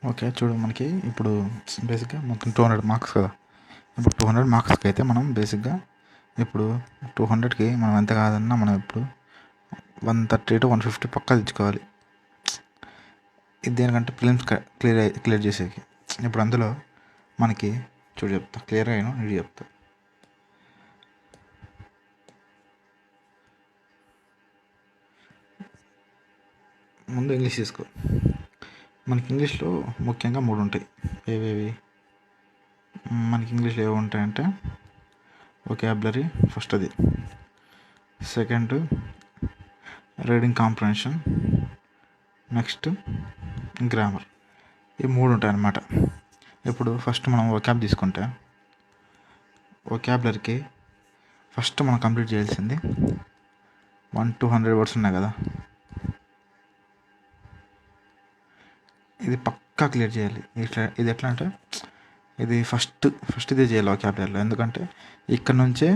Okay. చూడు మనకి ఇప్పుడు బేసిక్‌గా మొత్తం 200 మార్క్స్ కదా! ఇప్పుడు 200 మార్క్స్‌కి అయితే మనం బేసిక్‌గా ఇప్పుడు 200కి మనం ఎంత కాదన్నా మనం ఇప్పుడు 130-150 పక్కా తెచ్చుకోవాలి. ఇది దేనికంటే ప్రిలిమ్స్ క్లియర్ చేసేకి. ఇప్పుడు అందులో మనకి చూడు చెప్తా క్లియర్‌గా విను ఇది చెప్తా. ముందు ఇంగ్లీష్ తీసుకో. మనకి ఇంగ్లీష్‌లో ముఖ్యంగా 3 ఉంటాయి. ఏవేవి? మనకి ఇంగ్లీష్‌లో ఏవి ఉంటాయంటే వొకాబులరీ ఫస్ట్‌ది. Second reading comprehension. Next grammar. ఈ 3 ఉంటాయన్నమాట. ఇప్పుడు ఫస్ట్ మనం వొకాబ్ తీసుకుంటే వొకాబులరీకి ఫస్ట్ మనం కంప్లీట్ చేయాల్సింది 100-200 వర్డ్స్ ఉన్నాయి కదా, ఇది పక్కా క్లియర్ చేయాలి. ఇది ఎట్లా అంటే ఇది ఫస్ట్ ఇదే చేయాలి వొకాబులరీలో. ఎందుకంటే ఇక్కడ నుంచే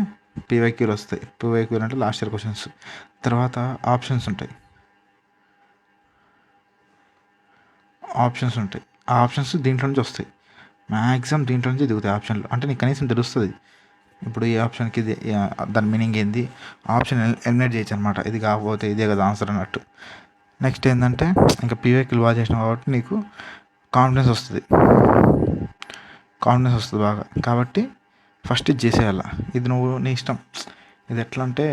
పీవైక్యూలు వస్తాయి. పీవైక్యూలు అంటే లాస్ట్ ఇయర్ క్వశ్చన్స్. తర్వాత ఆప్షన్స్ ఉంటాయి. ఆ ఆప్షన్స్ దీంట్లో నుంచి వస్తాయి. మ్యాక్సిమం దీంట్లో నుంచి దిగుతాయి ఆప్షన్లు. అంటే నీకు కనీసం తెలుస్తుంది ఇప్పుడు ఈ ఆప్షన్కి ఇది దాని మీనింగ్ ఏంది, ఆప్షన్ ఎలిమినేట్ చేయొచ్చు అనమాట. ఇది కాకపోతే ఇదే కదా ఆన్సర్ అన్నట్టు. నెక్స్ట్ ఏంటంటే ఇంకా పీవైక్యూలు బాగా చేసినావు కాబట్టి నీకు కాన్ఫిడెన్స్ వస్తుంది బాగా. కాబట్టి ఫస్ట్ ఇది చేసేయాల. ఇది నువ్వు నీ ఇష్టం. ఇది ఎట్లా అంటే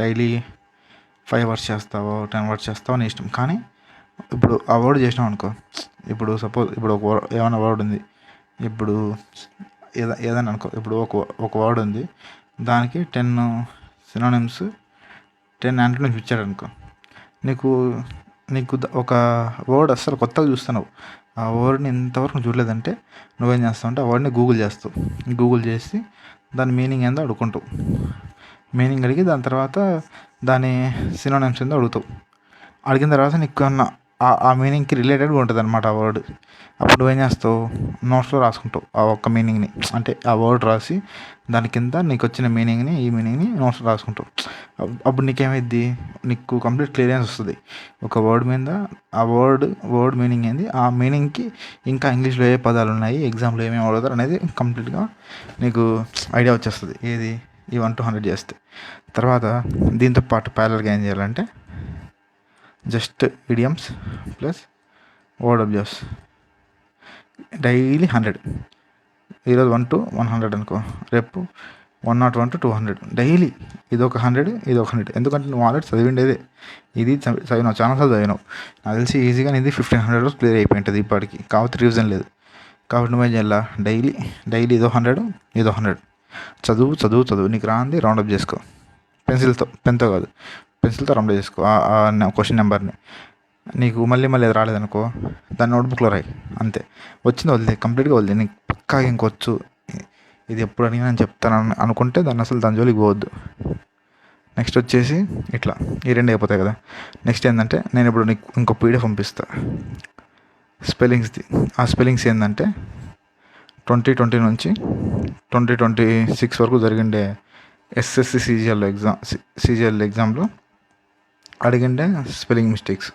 డైలీ 5 వర్డ్స్ చేస్తావో 10 వర్డ్స్ చేస్తావో నీ ఇష్టం. కానీ ఇప్పుడు ఆ వర్డ్ చేసినావు అనుకో, ఇప్పుడు సపోజ్ ఇప్పుడు ఏమైనా వర్డ్ ఉంది, ఇప్పుడు ఏదైనా అనుకో, ఇప్పుడు ఒక వర్డ్ ఉంది, దానికి 10 సినోనిమ్స్ 10 యాంటోనిమ్స్ ఇచ్చాడు అనుకో, నీకు ఒక వర్డ్ అస్సలు కొత్తగా చూస్తున్నావు, ఆ వర్డ్ని ఇంతవరకు చూడలేదంటే నువ్వేం చేస్తావు అంటే ఆ వర్డ్ని గూగుల్ చేసి దాని మీనింగ్ ఏందో అడుగుకుంటావు. మీనింగ్ అడిగి దాని తర్వాత దాని సినోనిమ్స్ ఏందో అడుగుతావు. అడిగిన తర్వాత నీకు ఆ మీనింగ్కి రిలేటెడ్గా ఉంటుంది అనమాట ఆ వర్డ్. అప్పుడు నువ్వేం చేస్తావు, నోట్స్లో రాసుకుంటావు ఆ ఒక్క మీనింగ్ని. అంటే ఆ వర్డ్ రాసి దాని కింద నీకు వచ్చిన మీనింగ్ని ఈ మీనింగ్ని నోట్స్లో రాసుకుంటావు. అప్పుడు నీకేమైద్ది, నీకు కంప్లీట్ క్లియరెన్స్ వస్తుంది ఒక వర్డ్ మీద. ఆ వర్డ్ మీనింగ్ ఏంది, ఆ మీనింగ్కి ఇంకా ఇంగ్లీష్లో ఏ పదాలు ఉన్నాయి, ఎగ్జామ్లో ఏమేమి అడుగుతారు అనేది కంప్లీట్గా నీకు ఐడియా వచ్చేస్తుంది. ఏది ఈ 1-100 చేస్తే. తర్వాత దీంతో పాటు ప్యారలల్గా ఏం చేయాలంటే జస్ట్ ఇడియమ్స్ ప్లస్ ఓడబ్ల్యూఎస్ డైలీ 100. ఈరోజు 1-100 అనుకో, రేపు 101-200 డైలీ. ఇదొక 100. ఎందుకంటే నువ్వు ఆల్రెడీ చదివిండేదే, ఇది చదివినావు, చాలాసార్లు చదివినావు. నాకు తెలిసి ఈజీగా ఇది 1500 క్లియర్ అయిపోయింటుంది ఇప్పటికి. కాబట్టి రీజన్ లేదు. కాబట్టి నువ్వేం చేయాలా, డైలీ ఇదో 100 చదువు. నీకు రాంది రౌండప్ చేసుకో పెన్తో కాదు, పెన్సిల్తో రౌండప్ చేసుకో ఆ క్వశ్చన్ నెంబర్ని. నీకు మళ్ళీ అది రాలేదనుకో, దాన్ని నోట్బుక్లో రాయి. అంతే. వచ్చింది వదిలే, కంప్లీట్గా వదిలే. నీకు పక్కా ఇంకొచ్చు, ఇది ఎప్పుడు అడిగినా నేను చెప్తాను అనుకుంటే దాని జోలికి పోవద్దు. నెక్స్ట్ వచ్చేసి ఇట్లా ఈ 2 అయిపోతాయి కదా. నెక్స్ట్ ఏంటంటే నేను ఇప్పుడు నీకు ఇంకో పీడిఎఫ్ పంపిస్తా స్పెల్లింగ్స్ది. ఆ స్పెల్లింగ్స్ ఏంటంటే 2020 నుంచి 2026 వరకు జరిగిండే ఎస్ఎస్సి సీజీఎల్ ఎగ్జామ్లో అడిగిండే స్పెల్లింగ్ మిస్టేక్స్.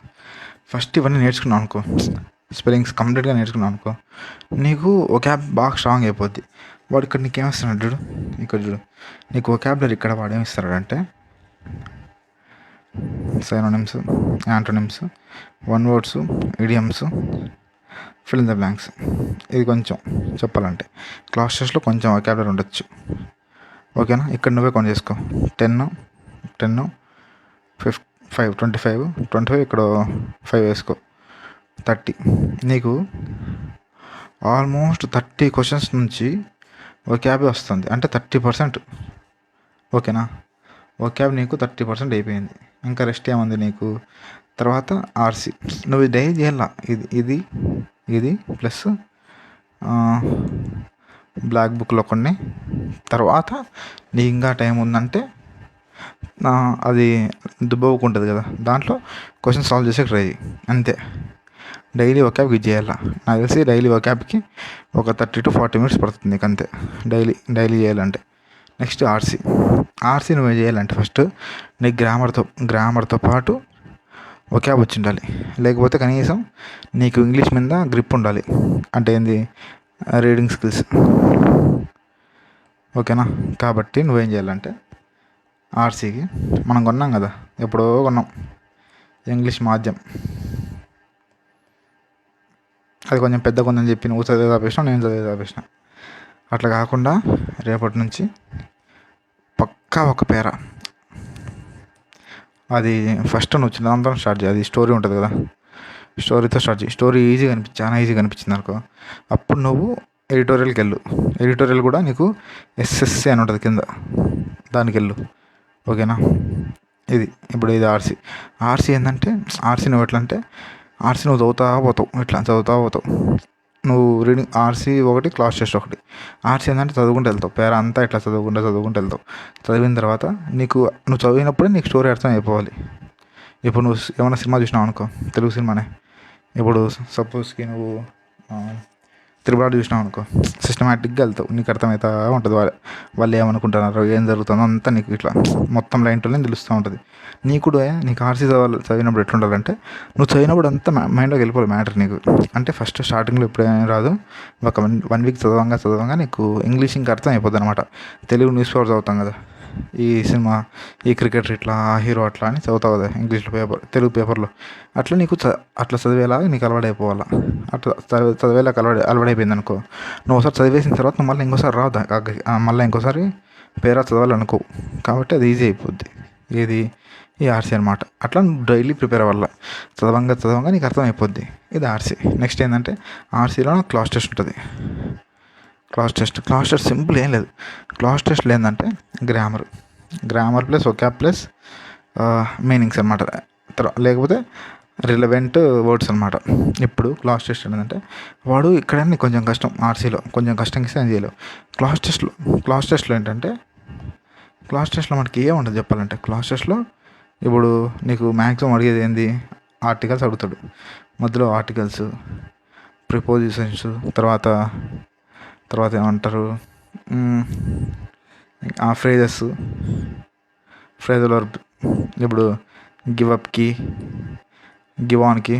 ఫస్ట్ ఇవన్నీ నేర్చుకున్నావు అనుకో, స్పెల్లింగ్స్ కంప్లీట్గా నేర్చుకున్నావు అనుకో, నీకు వొకాబ్ బాగా స్ట్రాంగ్ అయిపోద్ది. వాడు ఇక్కడ నీకు ఏమిస్తున్నాడు చూడు, చూడు నీకు వొకాబులరీ ఇక్కడ వాడు ఏమిస్తాడంటే synonyms, antonyms, one words, idioms, fill in the blanks. ఇది కొంచెం చెప్పాలంటే క్లాస్ టెస్ట్లో కొంచెం వొకాబులరీ ఉండొచ్చు. ఓకేనా? ఇక్కడ నువ్వే కౌంట్ చేసుకో. 10 5 25 ఇక్కడ 5 వేసుకో, 30. నీకు ఆల్మోస్ట్ 30 క్వశ్చన్స్ నుంచి వొకాబ్ వస్తుంది, అంటే 30%. ఓకేనా? వొకాబ్ నీకు 30% అయిపోయింది. ఇంకా రెస్ట్ ఏముంది నీకు. తర్వాత ఆర్సీ నువ్వు డైలీ చేయాల. ఇది ప్లస్ బ్లాక్ బుక్లో కొన్ని. తర్వాత నీకు ఇంకా టైం ఉందంటే అది దుబ్బవుకుంటుంది కదా, దాంట్లో క్వశ్చన్ సాల్వ్ చేసే ట్రై చేయి. అంతే. డైలీ వొకాబ్కి ఇది చేయాల. నాకు తెలిసి డైలీ వొకాబ్కి ఒక 30-40 మినిట్స్ పడుతుంది నీకు, అంతే. డైలీ చేయాలంటే. నెక్స్ట్ ఆర్సీ నువ్వు చేయాలంటే ఫస్ట్ నీకు గ్రామర్తో పాటు ఒక్యాబ్ వచ్చి ఉండాలి. లేకపోతే కనీసం నీకు ఇంగ్లీష్ మీద గ్రిప్ ఉండాలి. అంటే ఏంది, రీడింగ్ స్కిల్స్. ఓకేనా? కాబట్టి నువ్వేం చేయాలంటే ఆర్సీకి మనం కొన్నాం కదా, ఎప్పుడో కొన్నాం ఇంగ్లీష్ మాధ్యం. అది కొంచెం పెద్ద కొందని చెప్పి నువ్వు చదివే ఆపేసినా, నేను చదివే ఆపేసిన. అట్లా కాకుండా రేపటి నుంచి పక్కా ఒక పేర, అది ఫస్ట్ నువ్వు చిన్నదాంతో స్టార్ట్ చేయాలి. అది స్టోరీ ఉంటుంది కదా, స్టోరీతో స్టార్ట్ చేయి. స్టోరీ ఈజీగా చాలా ఈజీగా అనిపించింది అనుకో, అప్పుడు నువ్వు ఎడిటోరియల్కి వెళ్ళు. ఎడిటోరియల్ కూడా నీకు ఎస్ఎస్సి అని ఉంటుంది కింద, దానికి వెళ్ళు. ఓకేనా? ఇప్పుడు ఇది ఆర్సీ ఏంటంటే, ఆర్సీ నువ్వు ఎట్లా అంటే, ఆర్సీ నువ్వు చదువుతా పోతావు. నువ్వు రీడింగ్ ఆర్సీ ఒకటి, క్లాస్ టెస్ట్ ఒకటి. ఆర్సీ ఏంటంటే చదువుకుంటూ వెళ్తావు, పేర అంతా ఇట్లా చదువుకుంటూ వెళ్తావు. చదివిన తర్వాత నువ్వు చదివినప్పుడే నీకు స్టోరీ అర్థం అయిపోవాలి. ఇప్పుడు నువ్వు ఏమైనా సినిమా చూసినావు అనుకో, తెలుగు సినిమానే, ఇప్పుడు సపోజ్కి నువ్వు త్రిబుల్ చూసినావు అనుకో, సిస్టమేటిక్గా వెళ్తావు, నీకు అర్థమవుతా ఉంటుంది వాళ్ళు ఏమనుకుంటున్నారు, ఏం జరుగుతుందో అంతా నీకు ఇట్లా మొత్తం లైన్ టు లైన్ తెలుస్తూ ఉంటుంది. నీకు ఆర్సీ చదివినప్పుడు ఎట్లుండాలంటే, నువ్వు చదివినప్పుడు అంతా మైండ్లోకి వెళ్ళిపోవాలి మ్యాటర్ నీకు. అంటే ఫస్ట్ స్టార్టింగ్లో ఎప్పుడైనా రాదు, ఒక 1 వీక్ చదవంగా నీకు ఇంగ్లీష్ ఇంకా అర్థం అయిపోద్ది అనమాట. తెలుగు న్యూస్ పేపర్ చదువుతాం కదా, ఈ సినిమా, ఈ క్రికెటర్ ఇట్లా, ఆ హీరో అట్లా అని చదువుతావు కదా ఇంగ్లీష్లో తెలుగు పేపర్లో, అట్లా నీకు అట్లా చదివేలాగా నీకు అలవాటైపోవాలా. అట్లా చదివేలాగా అలవాటైపోయింది అనుకో, నువ్వు ఒకసారి చదివేసిన తర్వాత నువ్వు మళ్ళీ ఇంకోసారి రావు, మళ్ళీ ఇంకోసారి పేరా చదవాలనుకో. కాబట్టి అది ఈజీ అయిపోద్ది. ఈ ఆర్సీ అనమాట. అట్లా నువ్వు డైలీ ప్రిపేర్ అవ్వాల, చదవంగా నీకు అర్థమైపోద్ది. ఇది ఆర్సీ. నెక్స్ట్ ఏంటంటే, ఆర్సీలో క్లాస్ టెస్ట్ ఉంటుంది. క్లాస్ టెస్ట్ సింపుల్ ఏం లేదు. క్లాస్ టెస్ట్లో ఏంటంటే grammar plus vocab plus meanings అనమాట, లేకపోతే రిలవెంట్ వర్డ్స్ అనమాట. ఇప్పుడు క్లాస్ టెస్ట్ ఏంటంటే, వాడు ఇక్కడ కొంచెం కష్టం, ఆర్సీలో కొంచెం కష్టం ఇస్తే ఏం చేయలేవు. క్లాస్ టెస్ట్లో ఏంటంటే, క్లాస్ టెస్ట్లో మనకి ఏముంటుంది చెప్పాలంటే, క్లాస్ టెస్ట్లో ఇప్పుడు నీకు మ్యాక్సిమం అడిగేది ఏంది, ఆర్టికల్స్ అడుగుతాడు. మధ్యలో ఆర్టికల్స్, ప్రిపోజిషన్స్, తర్వాత ఏమంటారు, ఆ ఫ్రేజెస్ వర్బ్. ఇప్పుడు గివ్ అప్కి, గివ్ ఆన్కి,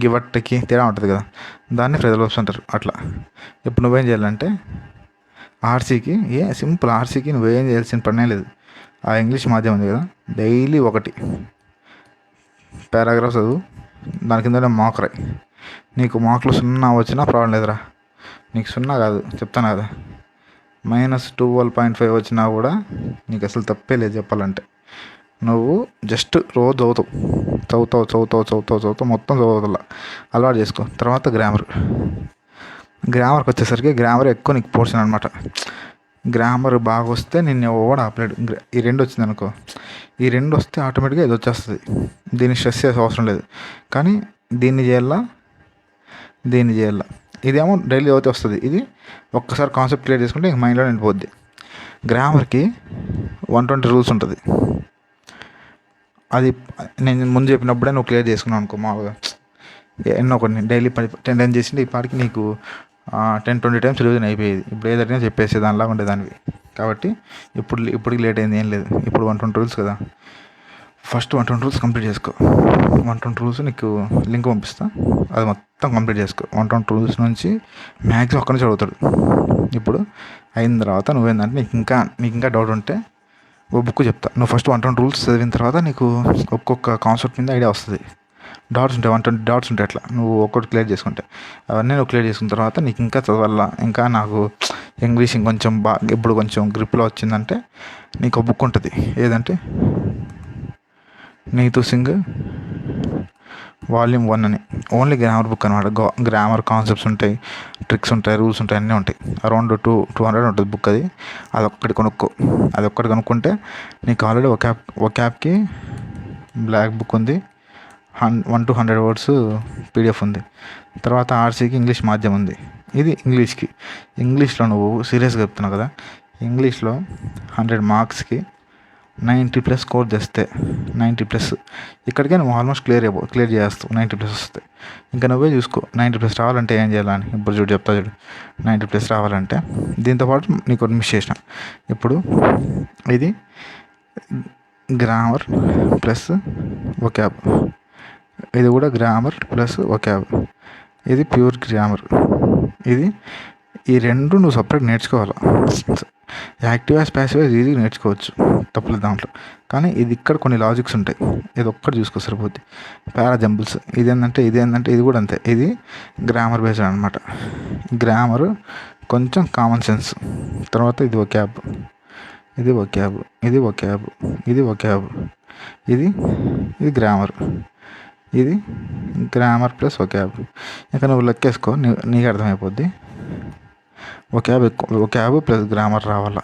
గివ్ అట్కి తేడా ఉంటుంది కదా, దాన్ని ఫ్రేజల్ వర్బ్స్ అంటారు. అట్లా ఇప్పుడు నువ్వేం చేయాలంటే, ఆర్సీకి సింపుల్, ఆర్సీకి నువ్వేం చేయాల్సిన పనే లేదు. ఆ ఇంగ్లీష్ మాధ్యమం ఉంది కదా, డైలీ ఒకటి పారాగ్రాఫ్ చదువు, దాని కింద మార్క్ రాయి. నీకు మార్కులు 0 వచ్చినా ప్రాబ్లం లేదురా, నీకు 0 కాదు చెప్తాను కదా, -12.5 వచ్చినా కూడా నీకు అసలు తప్పే లేదు చెప్పాలంటే. నువ్వు జస్ట్ రోజు చదువుతావు మొత్తం చదువుతా అలవాటు చేసుకో. తర్వాత గ్రామర్కి వచ్చేసరికి, గ్రామర్ ఎక్కువ నీకు పోర్షన్ అనమాట. గ్రామర్ బాగా వస్తే నిన్ను ఎవడు ఆపలేడు. ఈ 2 వచ్చింది అనుకో, ఈ 2 వస్తే ఆటోమేటిక్గా ఇది వచ్చేస్తుంది. దీన్ని స్ట్రెస్ చేసే అవసరం లేదు. కానీ దీన్ని చేయాలా, ఇదేమో డైలీ చదివితే వస్తుంది. ఇది ఒక్కసారి కాన్సెప్ట్ క్లియర్ చేసుకుంటే ఇంక మైండ్లో నిండిపోద్ది. గ్రామర్కి 120 రూల్స్ ఉంటుంది. అది నేను ముందు చెప్పినప్పుడే నువ్వు క్లియర్ చేసుకున్నావు అనుకో, మామూలుగా ఎన్నో కొన్ని డైలీ 10 టైమ్స్ చేసింటే ఈ పాటికి నీకు 10-20 టైమ్స్ రివిజన్ అయిపోయేది. ఇప్పుడు ఏదైనా చెప్పేసి దానిలాగా ఉండేదానివి. కాబట్టి ఇప్పటికి లేట్ అయింది ఏం లేదు. ఇప్పుడు 120 రూల్స్ కదా, ఫస్ట్ 120 రూల్స్ కంప్లీట్ చేసుకో. 120 రూల్స్ నీకు లింక్ పంపిస్తా, అది మొత్తం కంప్లీట్ చేసుకో. 120 రూల్స్ నుంచి మ్యాక్సిమం అక్కడి నుంచి అడుగుతాడు. ఇప్పుడు అయిన తర్వాత నువ్వేందంటే, నీకు ఇంకా డౌట్ ఉంటే ఓ బుక్ చెప్తా. నువ్వు ఫస్ట్ 120 రూల్స్ చదివిన తర్వాత నీకు ఒక్కొక్క కాన్సెప్ట్ మీద ఐడియా వస్తుంది. డాట్స్ ఉంటాయి, 120 డాట్స్ ఉంటాయి. అట్లా నువ్వు ఒక్కటి క్లియర్ చేసుకుంటే, అవన్నీ నువ్వు క్లియర్ చేసుకున్న తర్వాత నీకు ఇంకా చదవాలా, ఇంకా నాకు ఇంగ్లీష్ ఇంకొంచెం ఇప్పుడు కొంచెం గ్రిప్లో వచ్చిందంటే, నీకు ఒక బుక్ ఉంటుంది. ఏదంటే నీతు సింగ్ వాల్యూమ్ 1 అని, ఓన్లీ గ్రామర్ బుక్ అనమాట. గ్రామర్ కాన్సెప్ట్స్ ఉంటాయి, ట్రిక్స్ ఉంటాయి, రూల్స్ ఉంటాయి, అన్నీ ఉంటాయి. అరౌండ్ 200 ఉంటుంది బుక్. అదొక్కటి కొనుక్కో. అదొక్కటి కొనుక్కుంటే నీకు ఆల్రెడీ ఒకాబ్కి బ్లాక్ బుక్ ఉంది, 1 to 100 వర్డ్స్ పీడిఎఫ్ ఉంది. తర్వాత ఆర్సీకి ఇంగ్లీష్ మాధ్యమం ఉంది. ఇది ఇంగ్లీష్లో నువ్వు సీరియస్గా చెప్తున్నావు కదా, ఇంగ్లీష్లో 100 మార్క్స్కి 90+ స్కోర్ చేస్తే, 90+, ఇక్కడికే నువ్వు ఆల్మోస్ట్ క్లియర్ చేస్తావు. 90+ వస్తే ఇంకా నువ్వే చూసుకో. 90+ రావాలంటే ఏం చేయాలని ఇప్పుడు చెప్తా చూడు. 90+ రావాలంటే దీంతోపాటు నీకు మిస్ చేసిన. ఇప్పుడు ఇది గ్రామర్ ప్లస్ వొకాబ్. ఇది కూడా గ్రామర్ ప్లస్ వొకాబ్. ఇది ప్యూర్ గ్రామర్. ఇది ఈ రెండు నువ్వు సపరేట్ నేర్చుకోవాలి. యాక్టివ్ యాజ్ ప్యాసివ్ యాజ్ ఈజీగా నేర్చుకోవచ్చు, తప్పలేదు దాంట్లో. కానీ ఇది ఇక్కడ కొన్ని లాజిక్స్ ఉంటాయి, ఇది ఒక్కటి చూసుకో సరిపోద్ది. పారాజంబుల్స్ ఇదేంటంటే ఇది కూడా అంతే. ఇది గ్రామర్ బేస్డ్ అనమాట. గ్రామరు కొంచెం కామన్ సెన్స్. తర్వాత ఇది వొకాబ్, ఇది వొకాబ్, ఇది వొకాబ్, ఇది వొకాబ్, ఇది గ్రామర్, ఇది గ్రామర్ ప్లస్ వొకాబ్. ఇంకా నువ్వు లెక్కేసుకో, నీకు అర్థమైపోద్ది. వొకాబ్ ప్లస్ గ్రామర్ రావాలా.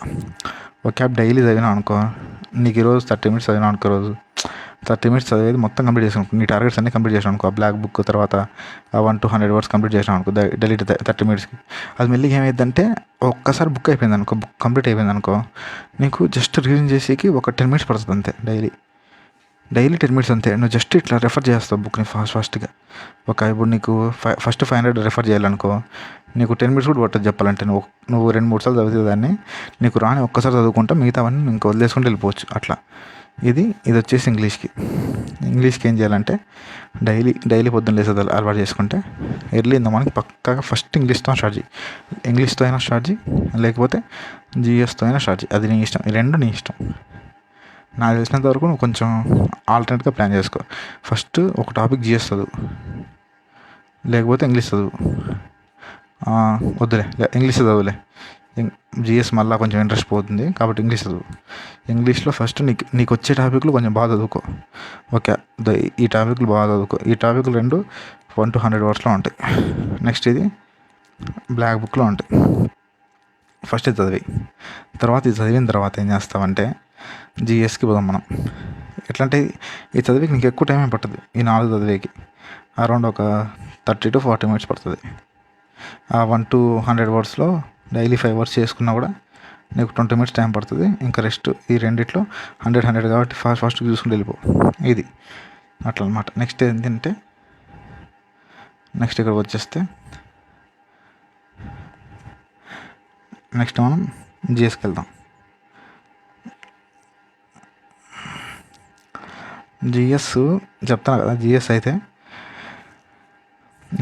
వొకాబ్ డైలీ చదివినావు అనుకో, నీకు ఈరోజు 30 minutes చదివినావు అనుకో, రోజు 30 minutes చదివేది మొత్తం కంప్లీట్ చేసాను. నీ టార్గెట్స్ అన్నీ కంప్లీట్ చేసాను అనుకో, బ్లాక్ బుక్ తర్వాత 1 to 100 words కంప్లీట్ చేసాను అనుకో డైలీ 30 minutesకి. అది మెల్లిగా ఏమైందంటే ఒక్కసారి బుక్ అయిపోయింది అనుకో, బుక్ కంప్లీట్ అయిపోయింది అనుకో, నీకు జస్ట్ రివిజన్ చేసేకి ఒక 10 minutes పడుతుంది అంతే. డైలీ 10 minutes అంతే. నువ్వు జస్ట్ ఇట్లా రెఫర్ చేస్తావు బుక్ని ఫాస్ట్గా. ఇప్పుడు నీకు ఫస్ట్ 500 రెఫర్ చేయాలనుకో, నీకు 10 minutes కూడా పట్టదు చెప్పాలంటే. నువ్వు 2-3 సార్లు చదివితే దాన్ని నీకు రాని ఒక్కసారి చదువుకుంటా, మిగతావన్నీ ఇంకా వదిలేసుకుంటూ వెళ్ళిపోవచ్చు అట్లా. ఇది వచ్చేసి ఇంగ్లీష్కి ఏం చేయాలంటే డైలీ పొద్దున్న లేసేది అలవాటు చేసుకుంటే ఎర్లీ ఇన్ ద మార్నింగ్ పక్కాగా ఫస్ట్ ఇంగ్లీష్తో స్టార్ట్ చేయి. ఇంగ్లీష్తో అయినా స్టార్ట్ చేయి, లేకపోతే జిఎస్తో అయినా స్టార్ట్ చేయి. అది నీ ఇష్టం, ఈ రెండు నీ ఇష్టం. నాకు తెలిసినంత వరకు నువ్వు కొంచెం ఆల్టర్నేట్గా ప్లాన్ చేసుకో. ఫస్ట్ ఒక టాపిక్ జిఎస్ చదువు, లేకపోతే ఇంగ్లీష్ చదువు. వద్దులే, ఇంగ్లీష్ చదువులే. జిఎస్ మళ్ళీ కొంచెం ఇంట్రెస్ట్ పోతుంది కాబట్టి ఇంగ్లీష్ చదువు. ఇంగ్లీష్లో ఫస్ట్ నీకు వచ్చే టాపిక్లు కొంచెం బాగా చదువుకో. ఓకే, ఈ టాపిక్లు బాగా చదువుకో. ఈ టాపిక్లు రెండు 1 to 100 wordsలో ఉంటాయి. నెక్స్ట్ ఇది బ్లాక్ బుక్లో ఉంటాయి. ఫస్ట్ ఇది చదివి, తర్వాత ఇది చదివిన తర్వాత ఏం చేస్తావంటే జిఎస్కి పోదాం మనం. ఎట్లా అంటే ఈ చదివికి నీకు ఎక్కువ టైం ఏం పట్టదు. ఈ 4 చదివేకి అరౌండ్ ఒక 30 to 40 minutes పడుతుంది. ఆ 1 to 100 wordsలో డైలీ 5 words చేసుకున్నా కూడా నీకు 20 minutes టైం పడుతుంది. ఇంకా రెస్ట్ ఈ రెండిట్లో 100 కాబట్టి ఫాస్ట్గా చూసుకుంటూ వెళ్ళిపో. ఇది అట్లా అనమాట. నెక్స్ట్ ఏంటంటే ఇక్కడికి వచ్చేస్తే నెక్స్ట్ మనం జిఎస్కి వెళ్దాం. జిఎస్ చెప్తాను కదా, జిఎస్ అయితే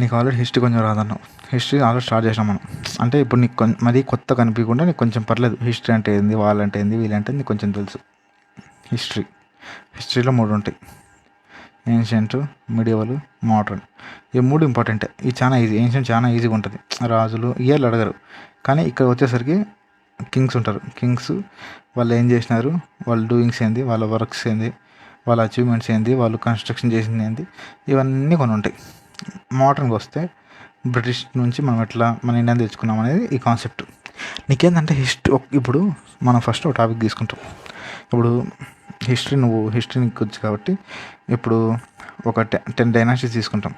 నీకు ఆల్రెడీ హిస్టరీ కొంచెం రాదన్నావు. హిస్టరీ ఆల్రెడీ స్టార్ట్ చేసినాం మనం. అంటే ఇప్పుడు నీకు మరీ కొత్త కనిపించకుండా నీకు కొంచెం పర్లేదు. హిస్టరీ అంటే ఏంది, వాళ్ళంటే ఏంది, వీళ్ళంటే నీకు కొంచెం తెలుసు. హిస్టరీలో 3 ఉంటాయి: ఏన్షియంట్, మిడివల్, మోడర్న్. ఈ 3 ఇంపార్టెంటే. ఇది చాలా ఈజీ. ఏన్షియంట్ చాలా ఈజీగా ఉంటుంది, రాజులు ఇయర్లు అడగరు. కానీ ఇక్కడ వచ్చేసరికి కింగ్స్ ఉంటారు. కింగ్స్ వాళ్ళు ఏం చేసినారు, వాళ్ళ డూయింగ్స్ ఏంది, వాళ్ళ వర్క్స్ ఏంది, వాళ్ళ అచీవ్మెంట్స్ ఏంది, వాళ్ళు కన్స్ట్రక్షన్ చేసింది ఏంది, ఇవన్నీ కొన్ని ఉంటాయి. మోడర్న్కి వస్తే బ్రిటిష్ నుంచి మనం ఎట్లా మన ఇండియా తెచ్చుకున్నాం అనేది ఈ కాన్సెప్ట్. నీకేంటంటే ఇప్పుడు మనం ఫస్ట్ ఒక టాపిక్ తీసుకుంటాం. ఇప్పుడు హిస్టరీ నీకు వచ్చు కాబట్టి ఇప్పుడు ఒక 10 డైనాసిటీస్ తీసుకుంటాం.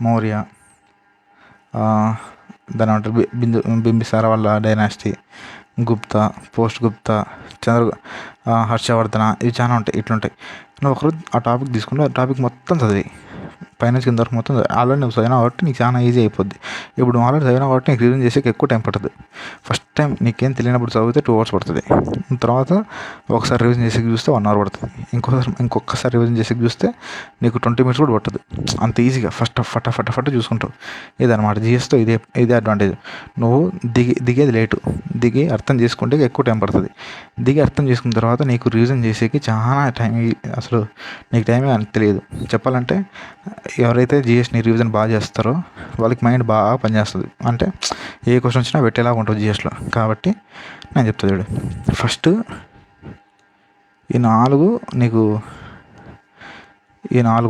మౌర్య, దాని ఏమంటారు, బింబిసార వాళ్ళ డైనాసిటీ, గుప్తా, పోస్ట్ గుప్తా, హర్షవర్ధన, ఇవి చాలా ఉంటాయి. ఇట్లుంటాయి. నువ్వు ఒకరోజు ఆ టాపిక్ తీసుకుంటే ఆ టాపిక్ మొత్తం చదివి పైనుంచి కింద వరకు మొత్తం ఆల్రెడీ నువ్వు చదివినా కాబట్టి నీకు చాలా ఈజీ అయిపోద్ది. ఇప్పుడు నువ్వు ఆల్రెడీ చదివినా కాబట్టి నీకు రివిజన్ చేసేకి ఎక్కువ టైం పడుతుంది. ఫస్ట్ టైం నీకేం తెలియనప్పుడు చదివితే 2 hours పడుతుంది. తర్వాత ఒకసారి రివిజన్ చేసేకి చూస్తే 1 hour పడుతుంది. ఇంకొకసారి రివిజన్ చేసేకి చూస్తే నీకు 20 minutes కూడా పడుతుంది. అంత ఈజీగా ఫటాఫట్ చూసుకుంటావు. ఇదన్నమాట జిఎస్తో ఇదే అడ్వాంటేజ్. నువ్వు దిగేది లేటు, దిగి అర్థం చేసుకుంటే ఎక్కువ టైం పడుతుంది. దిగి అర్థం చేసుకున్న తర్వాత నీకు రివిజన్ చేసేకి చాలా టైం, అసలు నీకు టైమే తెలియదు. చెప్పాలంటే ఎవరైతే జిఎస్ని రివిజన్ బాగా చేస్తారో వాళ్ళకి మైండ్ బాగా పనిచేస్తుంది. అంటే ఏ క్వశ్చన్ వచ్చినా పెట్టేలాగా ఉంటుంది జిఎస్లో. కాబట్టి నేను చెప్తా చూడు, ఫస్ట్ ఈ 4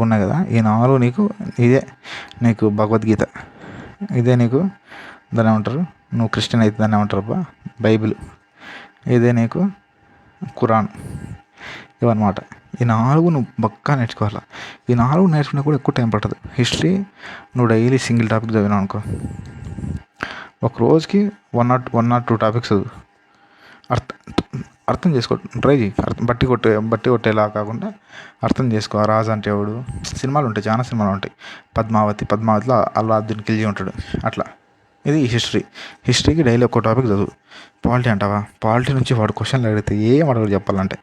ఉన్నాయి కదా, ఈ 4 ఇదే నీకు భగవద్గీత, ఇదే నీకు దాన్ని ఏమంటారు, నువ్వు క్రిస్టియన్ అయితే దాన్ని ఏమంటారు బైబిల్, ఇదే నీకు ఖురాన్, ఇవన్నమాట. ఈ 4 నువ్వు పక్కా నేర్చుకోవాలి. ఈ 4 నేర్చుకున్నా కూడా ఎక్కువ టైం పట్టదు. హిస్టరీ నువ్వు డైలీ సింగిల్ టాపిక్ చదివినావు అనుకో, ఒక రోజుకి 1 or 2 టాపిక్స్ చదువు. అర్థం చేసుకో, ట్రై చేయి. బట్టి కొట్టేలా కాకుండా అర్థం చేసుకో. ఆ రాజు అంటే ఎవడు, సినిమాలు ఉంటాయి, చాలా సినిమాలు ఉంటాయి. పద్మావతిలో అల్లావుద్దీన్ ఖిల్జీ ఉంటాడు. అట్లా ఇది హిస్టరీకి డైలీ ఒక్కో టాపిక్ చదువు. పాలిటీ అంటావా, పాలిటీ నుంచి వాడు క్వశ్చన్లు అడిగితే ఏం అడగడు చెప్పాలంటే.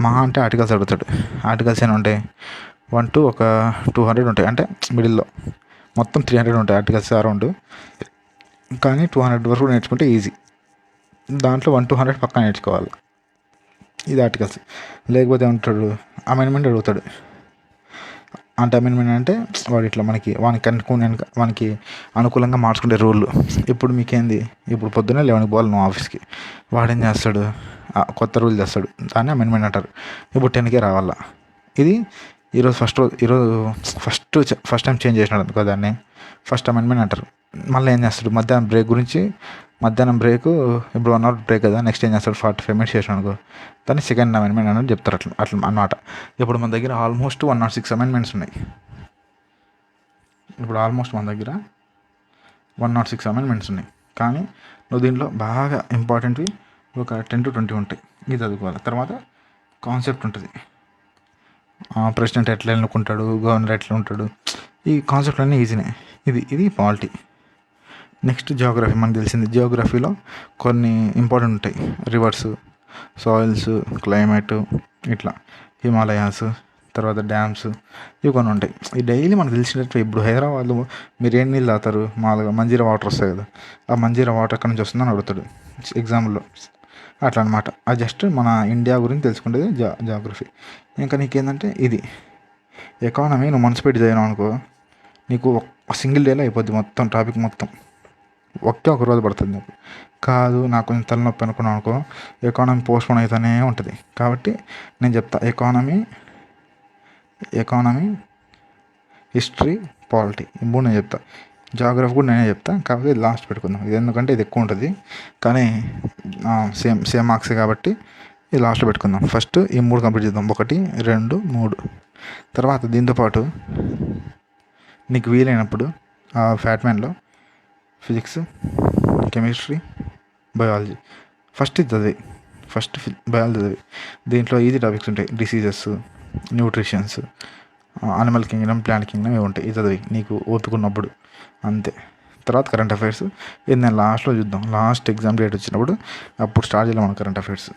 మహా అంటే ఆర్టికల్స్ అడుగుతాడు. ఆర్టికల్స్ ఏమైనా ఉంటాయి 1 to ఒక 200 ఉంటాయి, అంటే మిడిల్లో మొత్తం 300 ఉంటాయి ఆర్టికల్స్ అరౌండ్. కానీ 200 వరకు నేర్చుకుంటే ఈజీ. దాంట్లో 1 to 100 పక్కా నేర్చుకోవాలి. ఇది ఆర్టికల్స్. లేకపోతే ఏమంటాడు, అమెండ్మెంట్ అడుగుతాడు. అంటే అమెండ్మెంట్ అంటే వాడు ఇట్లా వానికి అనుకూలంగా మార్చుకునే రూళ్ళు. ఇప్పుడు మీకేంది, ఇప్పుడు పొద్దున్నే 11కి పోవాలి నువ్వు ఆఫీస్కి, వాడేం చేస్తాడు, కొత్త రూల్ చేస్తాడు, దాన్ని అమెండ్మెంట్ అంటారు. ఇప్పుడు 10కే రావాలా. ఇది ఈరోజు ఫస్ట్ టైం చేంజ్ చేసినాడు అనుకో, దాన్ని ఫస్ట్ అమెండ్మెంట్ అంటారు. మళ్ళీ ఏం చేస్తాడు, మధ్యాహ్నం బ్రేక్ ఇప్పుడు 1 hour బ్రేక్ కదా, నెక్స్ట్ ఏం చేస్తాడు 45 minutes చేసాడు అనుకో, దాన్ని సెకండ్ అమెండ్మెంట్ అని చెప్తారు. అట్లా అన్నమాట. ఇప్పుడు మన దగ్గర ఆల్మోస్ట్ 106 అమెండ్మెంట్స్ ఉన్నాయి. ఇప్పుడు ఆల్మోస్ట్ మన దగ్గర 106 అమెండ్మెంట్స్ ఉన్నాయి. కానీ నువ్వు దీంట్లో బాగా ఇంపార్టెంట్వి ఒక 10 to 20 ఉంటాయి. ఇది చదువుకోవాలి. తర్వాత కాన్సెప్ట్ ఉంటుంది. ప్రెసిడెంట్ ఎట్లా ఎన్నుకుంటాడు, గవర్నర్ ఎట్లా ఉంటాడు, ఈ కాన్సెప్ట్ అన్నీ ఈజీనే. ఇది పాలిటీ. Next Geography. మనకు తెలిసింది జియోగ్రఫీలో కొన్ని ఇంపార్టెంట్ ఉంటాయి. రివర్స్, సాయిల్స్, క్లైమేట్, ఇట్లా హిమాలయాస్, తర్వాత డ్యామ్స్, ఇవి కొన్ని ఉంటాయి. ఈ డైలీ మనకు తెలిసినట్టు. ఇప్పుడు హైదరాబాద్లో మీరు ఏం నీళ్ళు తాగుతారు, మామూలుగా మంజీరా వాటర్ వస్తాయి కదా, ఆ మంజీరా వాటర్ ఎక్కడి నుంచి వస్తుందని అడుగుతాడు ఎగ్జామ్లో. అట్లా అనమాట. అది జస్ట్ మన ఇండియా గురించి తెలుసుకునేది జియోగ్రఫీ. ఇంకా నీకేంటంటే ఇది ఎకానమీ. నువ్వు మనసు పెట్టి చదివినావు అనుకో, నీకు సింగిల్ డేలో అయిపోద్ది మొత్తం టాపిక్ మొత్తం. ఒక రోజు పడుతుంది నీకు. కాదు నాకు కొంచెం తలనొప్పి అనుకున్నాను అనుకో, ఎకానమీ పోస్ట్పోన్ అవుతూనే ఉంటుంది. కాబట్టి నేను చెప్తా, ఎకానమీ, హిస్టరీ, పాలిటీ, ఈ 3 నేను చెప్తా. జాగ్రఫీ కూడా నేనే చెప్తా, కాకపోతే లాస్ట్ పెట్టుకుందాం. ఇది ఎందుకంటే ఇది ఎక్కువ ఉంటుంది, కానీ సేమ్ మార్క్సే కాబట్టి ఇది లాస్ట్లో పెట్టుకుందాం. ఫస్ట్ ఈ 3 కంప్లీట్ చేద్దాం. 1, 2, 3. తర్వాత దీంతోపాటు నీకు వీలైనప్పుడు ఫ్యాట్మ్యాన్లో physics, chemistry, biology first biology చదివి. దీంట్లో ఈజీ టాపిక్స్ ఉంటాయి. Diseases, nutritions, animal kingdom, plant kingdom ఇవి ఉంటాయి. ఇది చదివి నీకు ఓపికన్నప్పుడు అంతే. తర్వాత కరెంట్ అఫైర్స్. ఇది నేను లాస్ట్లో చూద్దాం. లాస్ట్ ఎగ్జామ్ డేట్ వచ్చినప్పుడు అప్పుడు స్టార్ట్ చేయాలి మన కరెంట్ అఫైర్స్.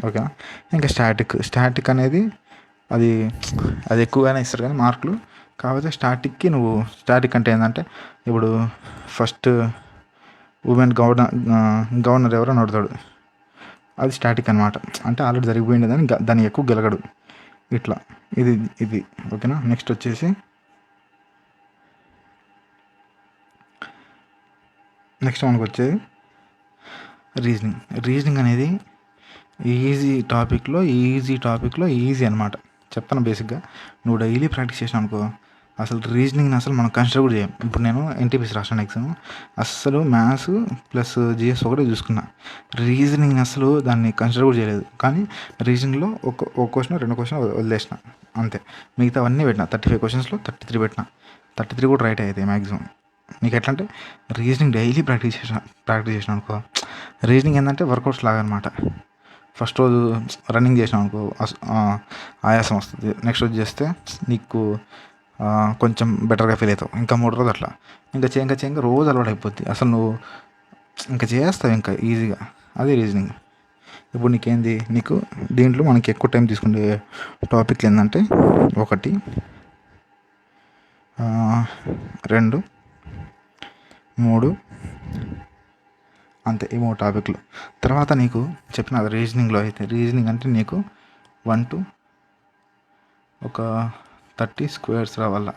ఓకేనా. ఇంకా స్టాటిక్ అనేది అది ఎక్కువగానే ఇస్తారు కానీ మార్కులు. కాకపోతే స్టాటిక్ అంటే ఏంటంటే, ఇప్పుడు ఫస్ట్ ఉమెన్ గవర్నర్ ఎవరైనా అడుగుతాడు, అది స్టాటిక్ అనమాట. అంటే ఆల్రెడీ జరిగిపోయింది అని దాన్ని ఎక్కువ గెలగడు. ఇట్లా ఇది ఓకేనా. నెక్స్ట్ వచ్చేసి మనకు వచ్చేది రీజనింగ్ అనేది ఈజీ టాపిక్లో ఈజీ అనమాట. చెప్తాను బేసిక్గా. నువ్వు డైలీ ప్రాక్టీస్ చేసినావు అనుకో, అసలు రీజనింగ్ని మనం కన్సిడర్ కూడా చేయం. ఇప్పుడు నేను ఎన్టీపీసీ రాసిన ఎగ్జామ్ అస్సలు మ్యాథ్స్ ప్లస్ జిఎస్ ఒకటే చూసుకున్నా. రీజనింగ్ అసలు దాన్ని కన్సిడర్ కూడా చేయలేదు. కానీ రీజనింగ్లో ఒక క్వశ్చన్ 2 క్వశ్చన్ వదిలేసిన అంతే. మిగతావన్నీ పెట్టిన 35 క్వశ్చన్స్లో 33 పెట్టిన. 33 కూడా రైట్ అయితే మ్యాక్సిమం. నీకు ఎట్లా అంటే రీజనింగ్ డైలీ ప్రాక్టీస్ చేసిన అనుకో, రీజనింగ్ ఏంటంటే వర్కౌట్స్ లాగా అనమాట. ఫస్ట్ రోజు రన్నింగ్ చేసినావు అనుకో ఆయాసం వస్తుంది. నెక్స్ట్ రోజు చేస్తే నీకు కొంచెం బెటర్గా ఫీల్ అవుతావు. ఇంకా 3 రోజులు అట్లా ఇంకా రోజు అలవాటు అయిపోద్ది. అసలు నువ్వు ఇంకా చేస్తావు ఇంకా ఈజీగా. అదే రీజనింగ్. ఇప్పుడు నీకు దీంట్లో మనకి ఎక్కువ టైం తీసుకునే టాపిక్లు ఏంటంటే 1, 2, 3 అంతే. ఈ 3 టాపిక్లు. తర్వాత నీకు చెప్పిన రీజనింగ్లో అయితే రీజనింగ్ అంటే నీకు 1 to ఒక 30 స్క్వేర్స్ రావాలా,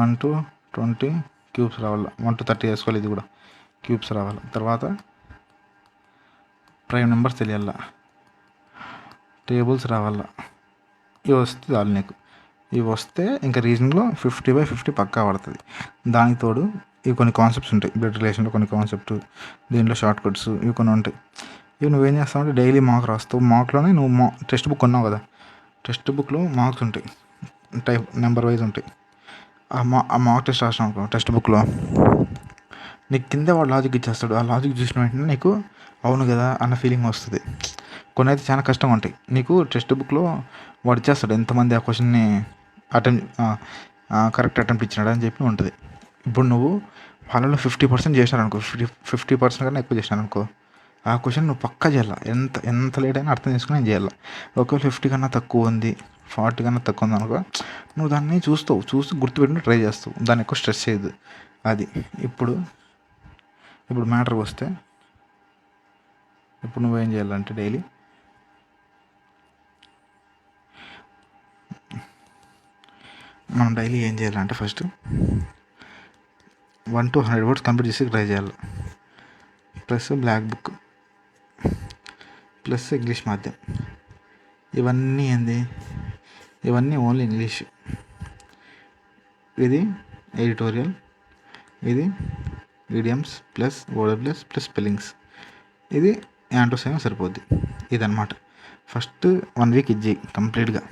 1 to 20 క్యూబ్స్ రావాలా, 1 to 30 వేసుకోవాలి. ఇది కూడా క్యూబ్స్ రావాలి. తర్వాత ప్రైమ్ నెంబర్స్ తెలియాలా, టేబుల్స్ రావాలా. ఇవి వస్తే చాలు నీకు. ఇవి వస్తే ఇంకా రీజనింగ్లో 50/50 పక్కా పడుతుంది. దానికి తోడు ఇవి కొన్ని కాన్సెప్ట్స్ ఉంటాయి. బ్లడ్ రిలేషన్లో కొన్ని కాన్సెప్ట్, దీంట్లో షార్ట్ కట్స్ ఇవి కొన్ని ఉంటాయి. ఇవి నువ్వేం చేస్తావంటే డైలీ మార్క్ రాస్తావు. మార్క్లోనే నువ్వు టెక్స్ట్ బుక్ కొన్నావు కదా, టెక్స్ట్ బుక్లో మార్క్స్ ఉంటాయి, నెంబర్ వైజ్ ఉంటాయి. ఆ మార్క్ టెస్ట్ రాసినావు అనుకో టెక్స్ట్ బుక్లో, నీకు కింద వాడు లాజిక్ ఇచ్చేస్తాడు. ఆ లాజిక్ చూసిన వెంటనే నీకు అవును కదా అన్న ఫీలింగ్ వస్తుంది. కొన్ని అయితే చాలా కష్టంగా ఉంటాయి. నీకు టెక్స్ట్ బుక్లో వాడు ఇచ్చేస్తాడు ఎంతమంది ఆ క్వశ్చన్ని కరెక్ట్ అటెంప్ట్ ఇచ్చినాడు అని చెప్పి ఉంటుంది. ఇప్పుడు నువ్వు వాళ్ళలో 50% చేసినారనుకో, 50% కన్నా ఎక్కువ చేసినారనుకో, ఆ క్వశ్చన్ నువ్వు పక్కా చేయాలి. ఎంత లేట్ అయినా అర్థం చేసుకుని నేను చేయాలి. ఒకవేళ 50 కన్నా తక్కువ ఉంది, 40 కన్నా తక్కువ ఉంది అనుకో, నువ్వు దాన్ని చూసి గుర్తుపెట్టుకుని ట్రై చేస్తావు. దాన్ని ఎక్కువ స్ట్రెస్ చేయదు. అది ఇప్పుడు మ్యాటర్కి వస్తే, ఇప్పుడు నువ్వేం చేయాలంటే డైలీ ఏం చేయాలంటే ఫస్ట్ 1 to 100 వర్డ్స్ కంప్లీట్ చేసి ట్రై చేయాలి. Plus black book, plus English మాధ్యం. ఇవన్నీ ఓన్లీ ఇంగ్లీష్. ఇది ఎడిటోరియల్, ఇది idioms plus vocables plus spellings, ఇది యాంటోసైమ్ సరిపోద్ది. ఇదన్నమాట. ఫస్ట్ 1 వీక్ ఇది చేయి కంప్లీట్గా.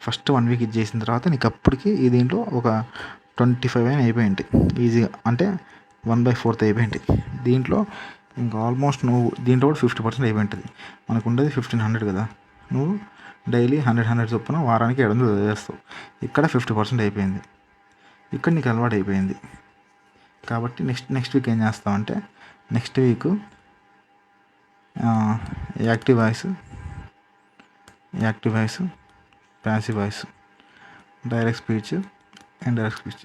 ఫస్ట్ 1 వీక్ ఇది చేసిన తర్వాత నీకు అప్పటికి ఈ దీంట్లో ఒక 25 అయినా అయిపోయింది ఈజీగా. అంటే 1/4 అయిపోయింది. దీంట్లో ఇంకా ఆల్మోస్ట్ నువ్వు దీంట్లో కూడా 50% అయిపోయింటుంది. మనకు ఉండేది 1500 కదా. నువ్వు డైలీ 100 చొప్పున వారానికి 700 చదివేస్తావు. ఇక్కడ 50% అయిపోయింది. ఇక్కడ నీకు అలవాటు అయిపోయింది. కాబట్టి నెక్స్ట్ వీక్ ఏం చేస్తావంటే, next week active voice, passive voice, direct speech, indirect speech,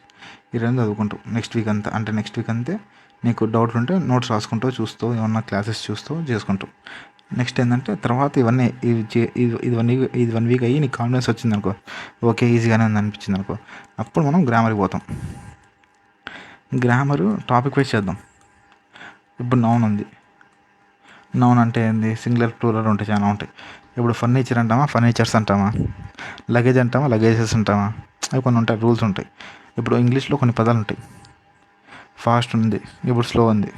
ఈ రెండు చదువుకుంటావు నెక్స్ట్ వీక్ అంతా. అంటే నెక్స్ట్ వీక్ అంతే. నీకు డౌట్లు ఉంటే నోట్స్ రాసుకుంటావు, చూస్తావు, ఏమన్నా క్లాసెస్ చూస్తావు, చేసుకుంటావు. నెక్స్ట్ ఏంటంటే తర్వాత ఇవన్నీ ఇది 1 వీక్ అయ్యి నీకు కాన్ఫిడెన్స్ వచ్చింది అనుకో, ఓకే ఈజీగానే ఉంది అనిపించింది అనుకో, అప్పుడు మనం గ్రామర్కి పోతాం. గ్రామరు టాపిక్ వైజ్ చేద్దాం. ఇప్పుడు నౌన్ ఉంది. నౌన్ అంటే ఏంది? సింగులర్, ప్లూరల్ ఉంటాయి, చాలా ఉంటాయి. ఇప్పుడు ఫర్నిచర్ అంటామా, ఫర్నిచర్స్ అంటామా, లగేజ్ అంటామా, లగేజెస్ అంటామా, అవి కొన్ని ఉంటాయి, రూల్స్ ఉంటాయి. ఇప్పుడు ఇంగ్లీష్లో కొన్ని పదాలు ఉంటాయి. ఫాస్ట్ ఉంది, ఇప్పుడు స్లో ఉంది.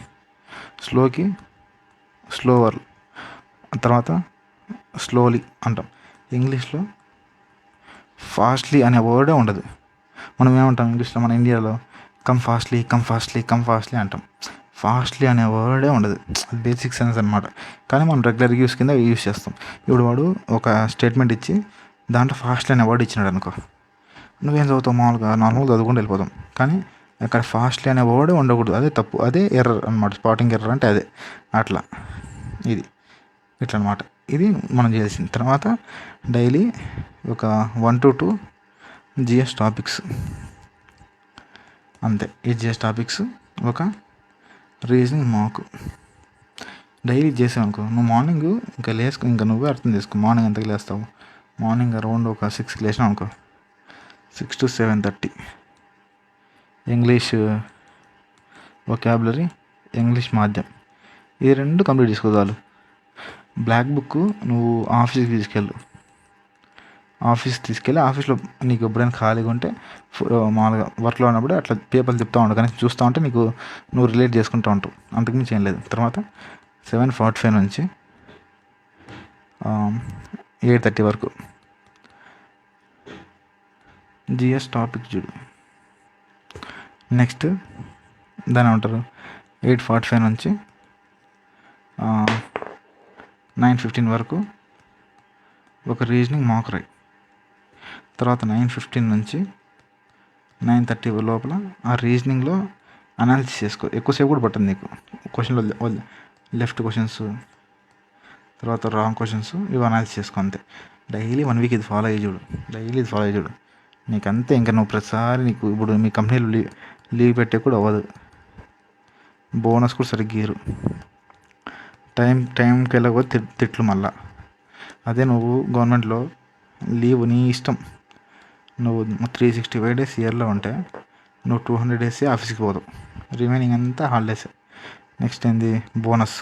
స్లోకి స్లోవర్, తర్వాత స్లోలీ అంటాం. ఇంగ్లీష్లో ఫాస్ట్లీ అనే వర్డే ఉండదు. మనం ఏమంటాం ఇంగ్లీష్లో? మన ఇండియాలో కమ్ ఫాస్ట్లీ అంటాం. ఫాస్ట్లీ అనే వర్డే ఉండదు. అది బేసిక్ సెన్స్ అనమాట. కానీ మనం రెగ్యులర్ యూస్ కింద యూస్ చేస్తాం. ఇప్పుడు వాడు ఒక స్టేట్మెంట్ ఇచ్చి దాంట్లో ఫాస్ట్లీ అనే వర్డ్ ఇచ్చినాడు అనుకో, నువ్వేం చదువుతావు? నార్మల్గా చదువుకుంటూ వెళ్ళిపోతాం. కానీ అక్కడ ఫాస్ట్లీ అనే వర్డే ఉండకూడదు. అదే తప్పు, అదే ఎర్రర్ అనమాట. స్పాటింగ్ ఎర్రర్ అంటే అదే. అట్లా ఇట్లా అనమాట. ఇది మనం చేసిన తర్వాత డైలీ ఒక 1 to 2 జిఎస్ టాపిక్స్ అంతే. ఈ జిఎస్ టాపిక్స్, ఒక రీజనింగ్ మాకు డైలీ చేసావు అనుకో, నువ్వు మార్నింగ్ ఇంకా నువ్వే అర్థం చేసుకో. మార్నింగ్ ఎంతకు లేస్తావు? మార్నింగ్ అరౌండ్ ఒక 6కి లేచినావు అనుకో, 6 to 7:30 ఇంగ్లీష్ వొకాబులరీ, ఇంగ్లీష్ మాధ్యం, ఈ 2 కంప్లీట్ చేసుకోవాలి. బ్లాక్ బుక్ నువ్వు ఆఫీస్కి తీసుకెళ్ళి ఆఫీస్లో నీకు ఎప్పుడైనా ఖాళీగా ఉంటే మామూలుగా వర్క్లో ఉన్నప్పుడు అట్లా పేపర్లు తిప్పుతూ ఉంటావు. కానీ చూస్తూ ఉంటే నువ్వు రిలేట్ చేసుకుంటూ ఉంటావు. అంతకుమించి ఏం లేదు. తర్వాత 7:45 నుంచి 8:30 వరకు జిఎస్ టాపిక్ చూడు. నెక్స్ట్ దాని ఏమంటారు, 8:45 నుంచి 9:15 వరకు ఒక రీజనింగ్ మాక్ రాయి. తర్వాత 9:15 నుంచి 9:30 లోపల ఆ రీజనింగ్లో అనాలిసిస్ చేసుకో. ఎక్కువసేపు కూడా పట్టదు నీకు. క్వశ్చన్లో లెఫ్ట్ క్వశ్చన్స్, తర్వాత రాంగ్ క్వశ్చన్స్, ఇవి అనాలిసిస్ చేసుకో అంతే. డైలీ 1 వీక్ ఇది ఫాలో అయ్యి చూడు. నీకు అంతే. ఇంకా నువ్వు ప్రతిసారి నీకు ఇప్పుడు మీ కంపెనీలో లీవ్ పెట్టే కూడా అవ్వదు. బోనస్ కూడా సరిగ్గా ఇయ్యరు. టైంకి వెళ్ళకపోతే తిట్లు మళ్ళా. అదే నువ్వు గవర్నమెంట్లో లీవ్ నీ ఇష్టం. నువ్వు 365 days ఇయర్లో ఉంటే నువ్వు 200 days ఆఫీస్కి పోతావు. రిమైనింగ్ అంతా హాలిడేస్. నెక్స్ట్ ఏంది? బోనస్.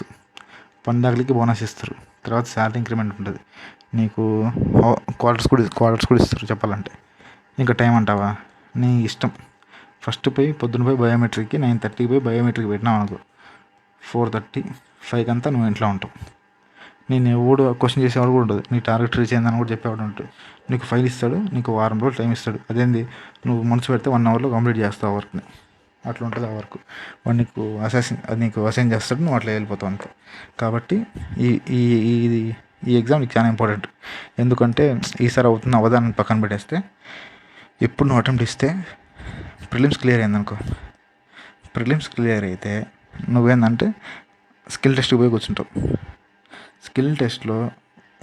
పండగలకి బోనస్ ఇస్తారు. తర్వాత శాలరీ ఇంక్రిమెంట్ ఉంటుంది. నీకు క్వార్టర్స్ కూడా ఇస్తారు చెప్పాలంటే. ఇంకా టైం అంటావా? నీ ఇష్టం. పొద్దున పోయి బయోమెట్రిక్కి 9:30కి పోయి బయోమెట్రిక్ పెట్టినావు అనుకో, 4:30, 5కి అంతా నువ్వు ఇంట్లో ఉంటావు. నేను ఎవడు క్వశ్చన్ చేసేవాడు కూడా ఉండదు. నీ టార్గెట్ రీచ్ అయిందని కూడా చెప్పేవాడు ఉంటాడు. నీకు ఫైల్ ఇస్తాడు, నీకు 1 వారం రోజులు టైం ఇస్తాడు. అదేంది, నువ్వు మనసు పెడితే 1 అవర్లో కంప్లీట్ చేస్తావు ఆ వర్క్ని. అట్లా ఉంటుంది ఆ వర్క్. వాడు నీకు అసైన్ చేస్తాడు, నువ్వు అట్లా వెళ్ళిపోతావు అంతే. కాబట్టి ఈ ఎగ్జామ్ నీకు చాలా ఇంపార్టెంట్. ఎందుకంటే ఈసారి అవుతుంది అవదాన్ని పక్కన పెట్టేస్తే, ఎప్పుడు నువ్వు అటెంప్ట్ ఇస్తే ప్రిలిమ్స్ క్లియర్ అయిందనుకో, ప్రిలిమ్స్ క్లియర్ అయితే నువ్వేందంటే స్కిల్ టెస్ట్కి పోయి కూర్చుంటావు. స్కిల్ టెస్ట్లో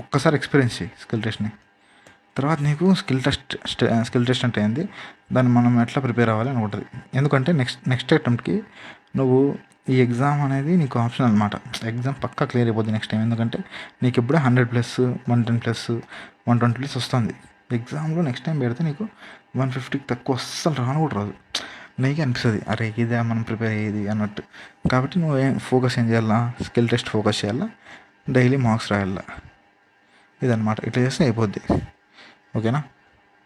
ఒక్కసారి ఎక్స్పీరియన్స్ చేయి స్కిల్ టెస్ట్ని. తర్వాత నీకు స్కిల్ టెస్ట్ అంటే ఏంది, దాన్ని మనం ఎట్లా ప్రిపేర్ అవ్వాలి అని ఉంటుంది. ఎందుకంటే నెక్స్ట్ అటెంప్ట్కి నువ్వు ఈ ఎగ్జామ్ అనేది నీకు ఆప్షన్ అనమాట. ఎగ్జామ్ పక్కా క్లియర్ అయిపోద్ది నెక్స్ట్ టైం. ఎందుకంటే నీకు ఇప్పుడే 100+, 110+, 120+ వస్తుంది. ఎగ్జామ్లో నెక్స్ట్ టైం పెడితే నీకు 150కి తక్కువ అస్సలు రాను కూడా రాదు. నీకే అనిపిస్తుంది అరే ఇదే మనం ప్రిపేర్ అయ్యేది అన్నట్టు. కాబట్టి నువ్వు ఫోకస్ ఏం చేయాలా, స్కిల్ టెస్ట్ ఫోకస్ చేయాలా, డైలీ మార్క్స్ రాయాలా. ఇదన్నమాట. ఇట్లా చేస్తే అయిపోద్ది. ఓకేనా.